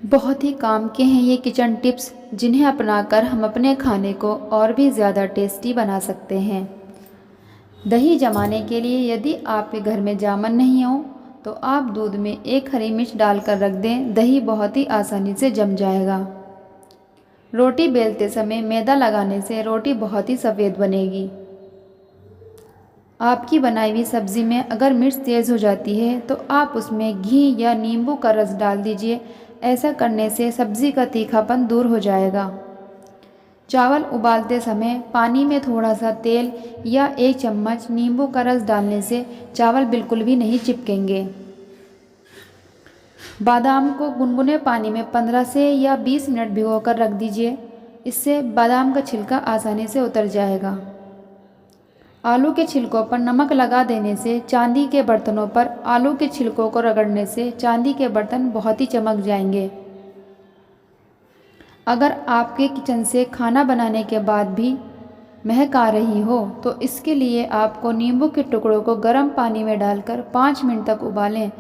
बहुत ही काम के हैं ये किचन टिप्स, जिन्हें अपनाकर हम अपने खाने को और भी ज़्यादा टेस्टी बना सकते हैं। दही जमाने के लिए यदि आपके घर में जामन नहीं हो तो आप दूध में 1 हरी मिर्च डालकर रख दें। दही बहुत ही आसानी से जम जाएगा। रोटी बेलते समय मैदा लगाने से रोटी बहुत ही सफ़ेद बनेगी। आपकी बनाई हुई सब्ज़ी में अगर मिर्च तेज़ हो जाती है तो आप उसमें घी या नींबू का रस डाल दीजिए। ऐसा करने से सब्ज़ी का तीखापन दूर हो जाएगा। चावल उबालते समय पानी में थोड़ा सा तेल या 1 चम्मच नींबू का रस डालने से चावल बिल्कुल भी नहीं चिपकेंगे। बादाम को गुनगुने पानी में 15 से या 20 मिनट भिगोकर रख दीजिए। इससे बादाम का छिलका आसानी से उतर जाएगा। आलू के छिलकों पर नमक लगा देने से चांदी के बर्तनों पर आलू के छिलकों को रगड़ने से चांदी के बर्तन बहुत ही चमक जाएंगे। अगर आपके किचन से खाना बनाने के बाद भी महक आ रही हो तो इसके लिए आपको नींबू के टुकड़ों को गर्म पानी में डालकर 5 मिनट तक उबालें।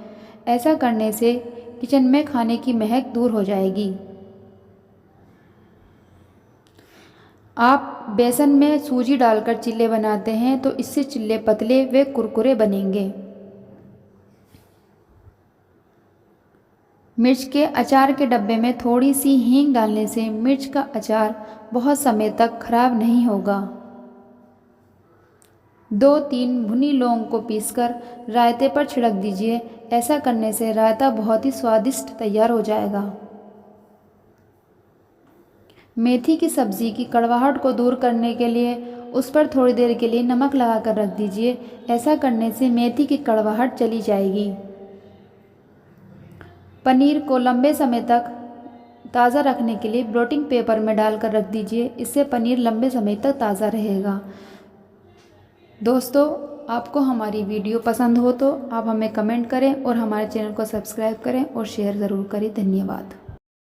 ऐसा करने से किचन में खाने की महक दूर हो जाएगी। आप बेसन में सूजी डालकर चिल्ले बनाते हैं तो इससे चिल्ले पतले व कुरकुरे बनेंगे। मिर्च के अचार के डब्बे में थोड़ी सी हींग डालने से मिर्च का अचार बहुत समय तक खराब नहीं होगा। 2-3 भुनी लौंग को पीसकर रायते पर छिड़क दीजिए। ऐसा करने से रायता बहुत ही स्वादिष्ट तैयार हो जाएगा। मेथी की सब्ज़ी की कड़वाहट को दूर करने के लिए उस पर थोड़ी देर के लिए नमक लगाकर रख दीजिए। ऐसा करने से मेथी की कड़वाहट चली जाएगी। पनीर को लंबे समय तक ताज़ा रखने के लिए ब्लोटिंग पेपर में डालकर रख दीजिए। इससे पनीर लंबे समय तक ताज़ा रहेगा। दोस्तों, आपको हमारी वीडियो पसंद हो तो आप हमें कमेंट करें और हमारे चैनल को सब्सक्राइब करें और शेयर ज़रूर करें। धन्यवाद।